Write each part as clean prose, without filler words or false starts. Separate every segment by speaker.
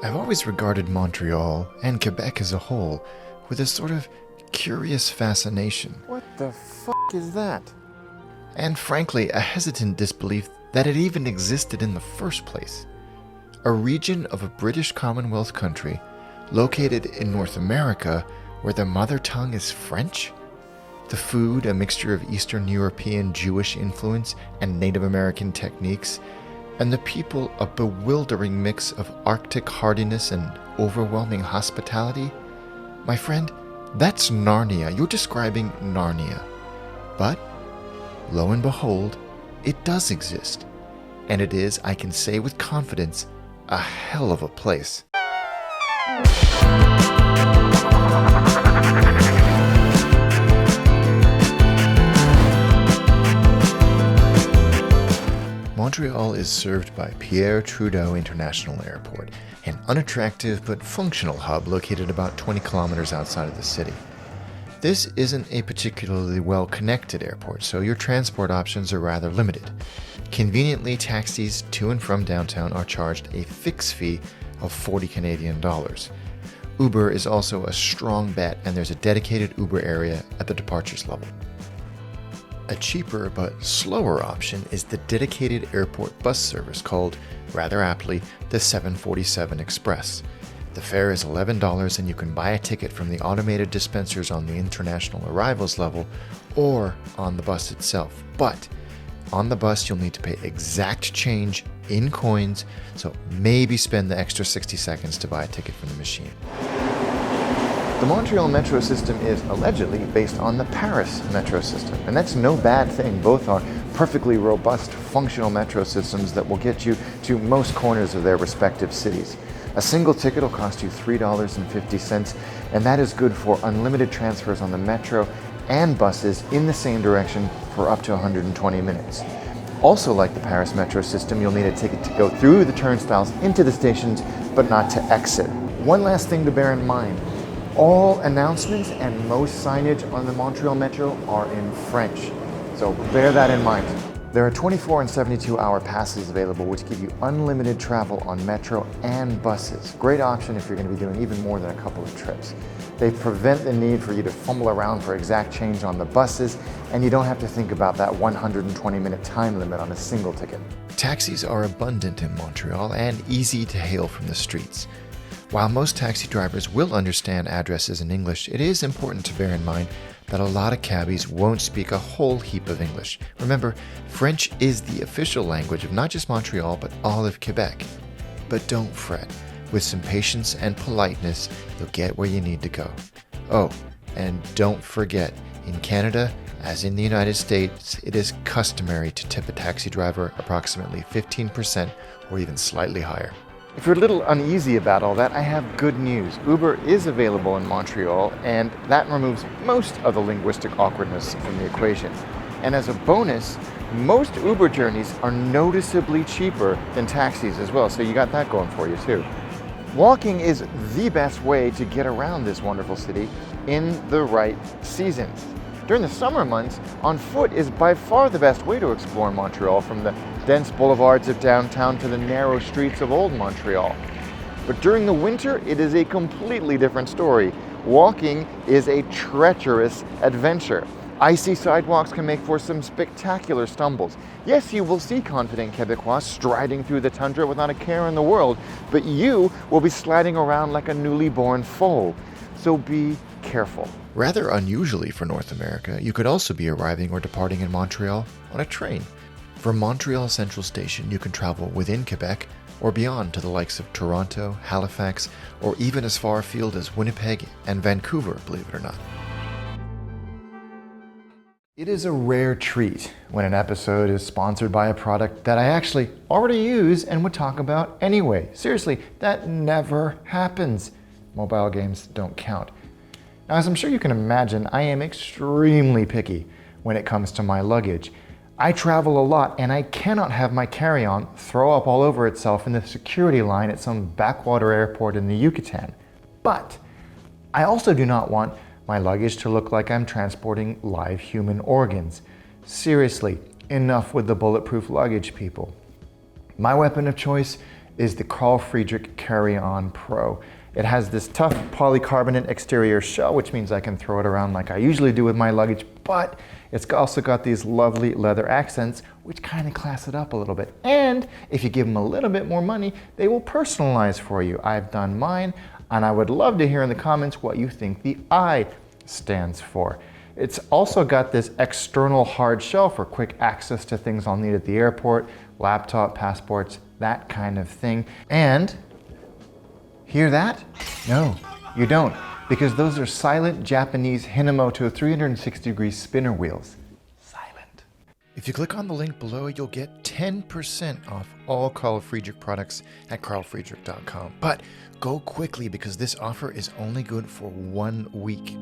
Speaker 1: I've always regarded Montreal, and Quebec as a whole, with a sort of curious fascination.
Speaker 2: What the is that?
Speaker 1: And frankly, a hesitant disbelief that it even existed in the first place. A region of a British Commonwealth country located in North America where the mother tongue is French? The food, a mixture of Eastern European Jewish influence and Native American techniques, and the people, a bewildering mix of Arctic hardiness and overwhelming hospitality? My friend, that's Narnia. You're describing Narnia. But, lo and behold, it does exist. And it is, I can say with confidence, a hell of a place. Montreal is served by Pierre Trudeau International Airport, an unattractive but functional hub located about 20 kilometers outside of the city. This isn't a particularly well-connected airport, so your transport options are rather limited. Conveniently, taxis to and from downtown are charged a fixed fee of 40 Canadian dollars. Uber is also a strong bet, and there's a dedicated Uber area at the departures level. A cheaper but slower option is the dedicated airport bus service called, rather aptly, the 747 Express. The fare is $11 and you can buy a ticket from the automated dispensers on the international arrivals level or on the bus itself. But on the bus you'll need to pay exact change in coins, so maybe spend the extra 60 seconds to buy a ticket from the machine. The Montreal metro system is allegedly based on the Paris metro system, and that's no bad thing. Both are perfectly robust, functional metro systems that will get you to most corners of their respective cities. A single ticket will cost you $3.50, and that is good for unlimited transfers on the metro and buses in the same direction for up to 120 minutes. Also, like the Paris metro system, you'll need a ticket to go through the turnstiles into the stations, but not to exit. One last thing to bear in mind. All announcements and most signage on the Montreal Metro are in French, so bear that in mind. There are 24 and 72-hour passes available which give you unlimited travel on Metro and buses. Great option if you're going to be doing even more than a couple of trips. They prevent the need for you to fumble around for exact change on the buses, and you don't have to think about that 120-minute time limit on a single ticket. Taxis are abundant in Montreal and easy to hail from the streets. While most taxi drivers will understand addresses in English, it is important to bear in mind that a lot of cabbies won't speak a whole heap of English. Remember, French is the official language of not just Montreal, but all of Quebec. But don't fret. With some patience and politeness, you'll get where you need to go. Oh, and don't forget, in Canada, as in the United States, it is customary to tip a taxi driver approximately 15% or even slightly higher. If you're a little uneasy about all that, I have good news. Uber is available in Montreal, and that removes most of the linguistic awkwardness from the equation. And as a bonus, most Uber journeys are noticeably cheaper than taxis as well, so you got that going for you too. Walking is the best way to get around this wonderful city in the right seasons. During the summer months, on foot is by far the best way to explore Montreal, from the dense boulevards of downtown to the narrow streets of old Montreal. But during the winter, it is a completely different story. Walking is a treacherous adventure. Icy sidewalks can make for some spectacular stumbles. Yes, you will see confident Quebecois striding through the tundra without a care in the world, but you will be sliding around like a newly born foal. So be careful. Rather unusually for North America, you could also be arriving or departing in Montreal on a train. From Montreal Central Station, you can travel within Quebec or beyond to the likes of Toronto, Halifax, or even as far afield as Winnipeg and Vancouver, believe it or not. It is a rare treat when an episode is sponsored by a product that I actually already use and would talk about anyway. Seriously, that never happens. Mobile games don't count. Now, as I'm sure you can imagine, I am extremely picky when it comes to my luggage. I travel a lot, and I cannot have my carry-on throw up all over itself in the security line at some backwater airport in the Yucatan. But I also do not want my luggage to look like I'm transporting live human organs. Seriously, enough with the bulletproof luggage, people. My weapon of choice is the Carl Friedrich Carry-On Pro. It has this tough polycarbonate exterior shell, which means I can throw it around like I usually do with my luggage, but it's also got these lovely leather accents, which kind of class it up a little bit. And if you give them a little bit more money, they will personalize for you. I've done mine, and I would love to hear in the comments what you think the I stands for. It's also got this external hard shell for quick access to things I'll need at the airport, laptop, passports, that kind of thing. And hear that? No, you don't, because those are silent Japanese Hinomoto 360-degree spinner wheels. Silent. If you click on the link below, you'll get 10% off all Carl Friedrich products at carlfriedrich.com. But go quickly because this offer is only good for 1 week.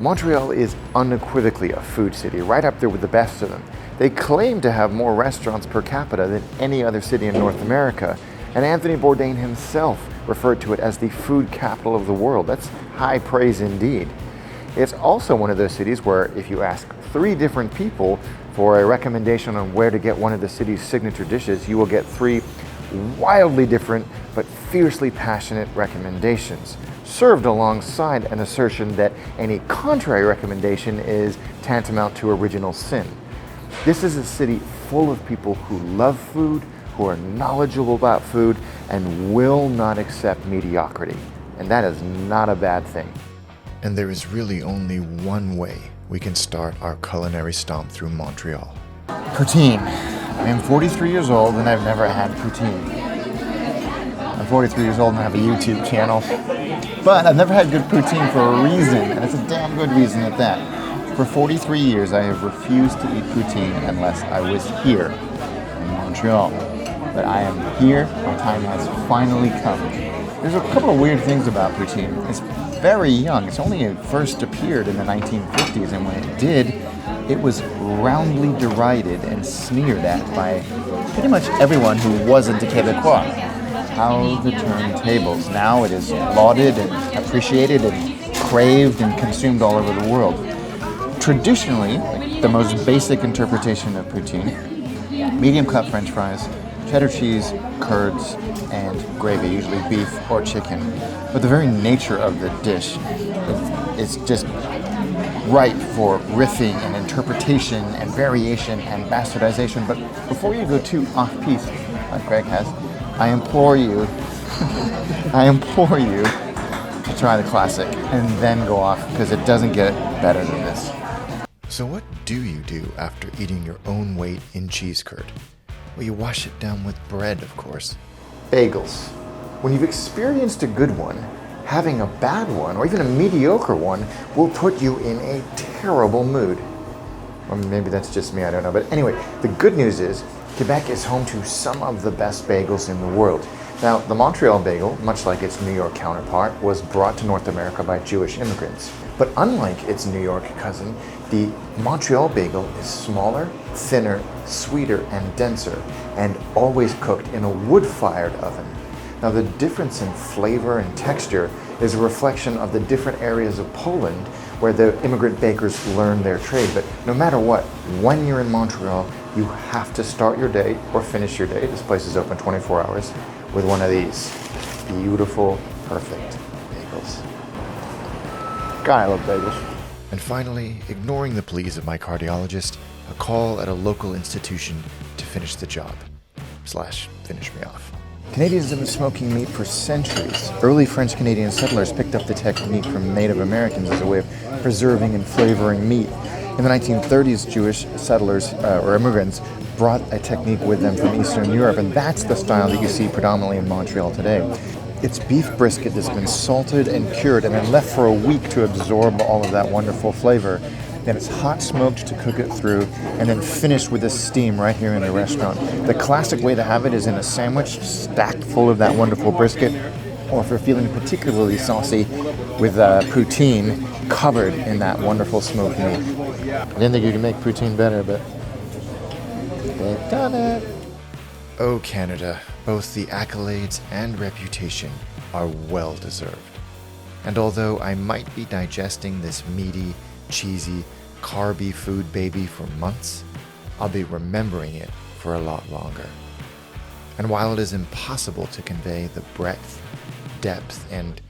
Speaker 1: Montreal is unequivocally a food city, right up there with the best of them. They claim to have more restaurants per capita than any other city in North America, and Anthony Bourdain himself referred to it as the food capital of the world. That's high praise indeed. It's also one of those cities where if you ask 3 different people for a recommendation on where to get one of the city's signature dishes, you will get 3 wildly different but fiercely passionate recommendations, served alongside an assertion that any contrary recommendation is tantamount to original sin. This is a city full of people who love food, who are knowledgeable about food, and will not accept mediocrity. And that is not a bad thing. And there is really only one way we can start our culinary stomp through Montreal. Poutine. I am 43 years old and I've never had poutine. I'm 43 years old and I have a YouTube channel. But I've never had good poutine for a reason, and it's a damn good reason at that. For 43 years, I have refused to eat poutine unless I was here in Montreal. But I am here, my time has finally come. There's a couple of weird things about poutine. It's very young. It's only first appeared in the 1950s, and when it did, it was roundly derided and sneered at by pretty much everyone who wasn't a Québécois. How the turntables. Now it is lauded and appreciated and craved and consumed all over the world. Traditionally, the most basic interpretation of poutine, medium cut French fries, cheddar cheese, curds, and gravy, usually beef or chicken. But the very nature of the dish is just ripe for riffing and interpretation and variation and bastardization. But before you go too off-piste, like Greg has, I implore you to try the classic and then go off, because it doesn't get better than this. So what do you do after eating your own weight in cheese curd? Well, you wash it down with bread, of course. Bagels. When you've experienced a good one, having a bad one or even a mediocre one will put you in a terrible mood. Or maybe that's just me, I don't know. But anyway, the good news is Quebec is home to some of the best bagels in the world. Now, the Montreal bagel, much like its New York counterpart, was brought to North America by Jewish immigrants. But unlike its New York cousin, the Montreal bagel is smaller, thinner, sweeter, and denser, and always cooked in a wood-fired oven. Now, the difference in flavor and texture is a reflection of the different areas of Poland where the immigrant bakers learned their trade. But no matter what, when you're in Montreal, you have to start your day or finish your day, this place is open 24 hours, with one of these beautiful, perfect bagels. God, I love bagels. And finally, ignoring the pleas of my cardiologist, a call at a local institution to finish the job. / finish me off. Canadians have been smoking meat for centuries. Early French-Canadian settlers picked up the technique from Native Americans as a way of preserving and flavoring meat. In the 1930s, Jewish settlers or immigrants brought a technique with them from Eastern Europe, and that's the style that you see predominantly in Montreal today. It's beef brisket that's been salted and cured and then left for a week to absorb all of that wonderful flavor. Then it's hot smoked to cook it through, and then finished with this steam right here in the restaurant. The classic way to have it is in a sandwich stacked full of that wonderful brisket, or if you're feeling particularly saucy, with poutine covered in that wonderful smoked meat. I didn't think you could make poutine better, but they've done it. Oh, Canada, both the accolades and reputation are well deserved. And although I might be digesting this meaty, cheesy, carby food baby for months, I'll be remembering it for a lot longer. And while it is impossible to convey the breadth, depth, and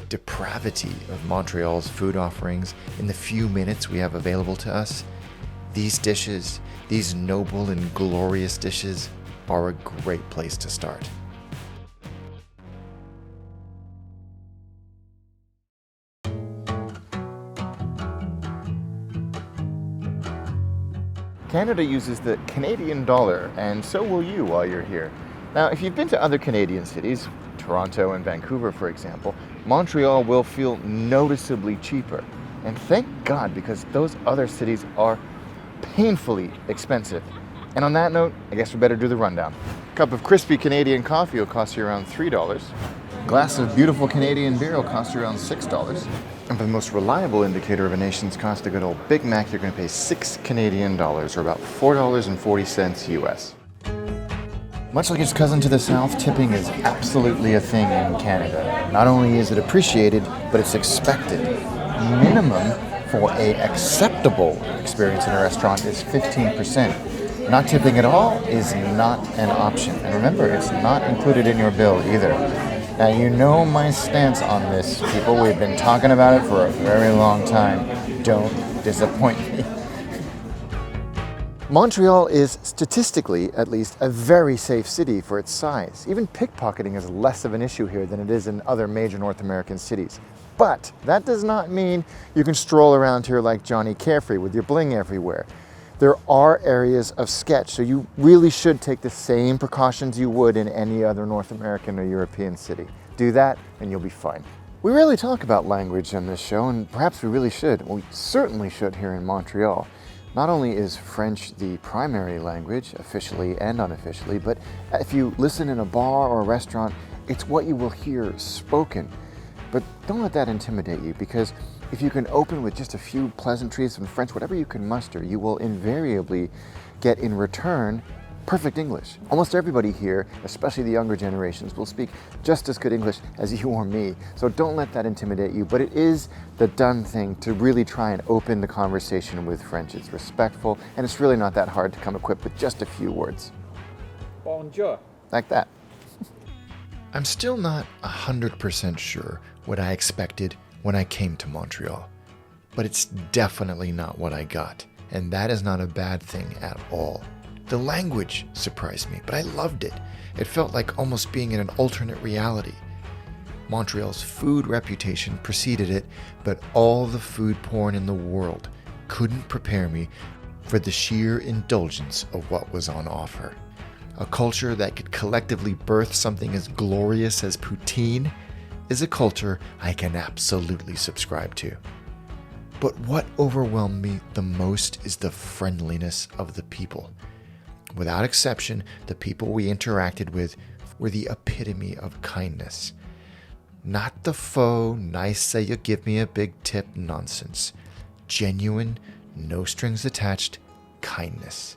Speaker 1: depravity of Montreal's food offerings in the few minutes we have available to us, these dishes, these noble and glorious dishes, are a great place to start.
Speaker 2: Canada uses the Canadian dollar, and so will you while you're here. Now, if you've been to other Canadian cities, Toronto and Vancouver, for example, Montreal will feel noticeably cheaper. And thank God, because those other cities are painfully expensive. And on that note, I guess we better do the rundown. A cup of crispy Canadian coffee will cost you around $3. A glass of beautiful Canadian beer will cost you around $6. And for the most reliable indicator of a nation's cost, a good old Big Mac, you're going to pay $6 Canadian, or about $4.40 US. Much like its cousin to the south, tipping is absolutely a thing in Canada. Not only is it appreciated, but it's expected. Minimum for an acceptable experience in a restaurant is 15%. Not tipping at all is not an option. And remember, it's not included in your bill either. Now, you know my stance on this, people. We've been talking about it for a very long time. Don't disappoint me. Montreal is, statistically at least, a very safe city for its size. Even pickpocketing is less of an issue here than it is in other major North American cities. But that does not mean you can stroll around here like Johnny Carefree with your bling everywhere. There are areas of sketch, so you really should take the same precautions you would in any other North American or European city. Do that and you'll be fine. We rarely talk about language on this show, and perhaps we really should. Well, we certainly should here in Montreal. Not only is French the primary language, officially and unofficially, but if you listen in a bar or a restaurant, it's what you will hear spoken. But don't let that intimidate you, because if you can open with just a few pleasantries in French, whatever you can muster, you will invariably get in return perfect English. Almost everybody here, especially the younger generations, will speak just as good English as you or me. So don't let that intimidate you, but it is the done thing to really try and open the conversation with French. It's respectful, and it's really not that hard to come equipped with just a few words.
Speaker 3: Bonjour.
Speaker 2: Like that.
Speaker 1: I'm still not 100% sure what I expected when I came to Montreal, but it's definitely not what I got, and that is not a bad thing at all. The language surprised me, but I loved it. It felt like almost being in an alternate reality. Montreal's food reputation preceded it, but all the food porn in the world couldn't prepare me for the sheer indulgence of what was on offer. A culture that could collectively birth something as glorious as poutine is a culture I can absolutely subscribe to. But what overwhelmed me the most is the friendliness of the people. Without exception, the people we interacted with were the epitome of kindness. Not the faux, nice say you give me a big tip nonsense. Genuine, no strings attached kindness.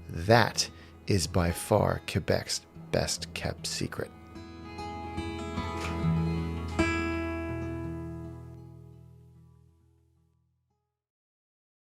Speaker 1: That is by far Quebec's best kept secret.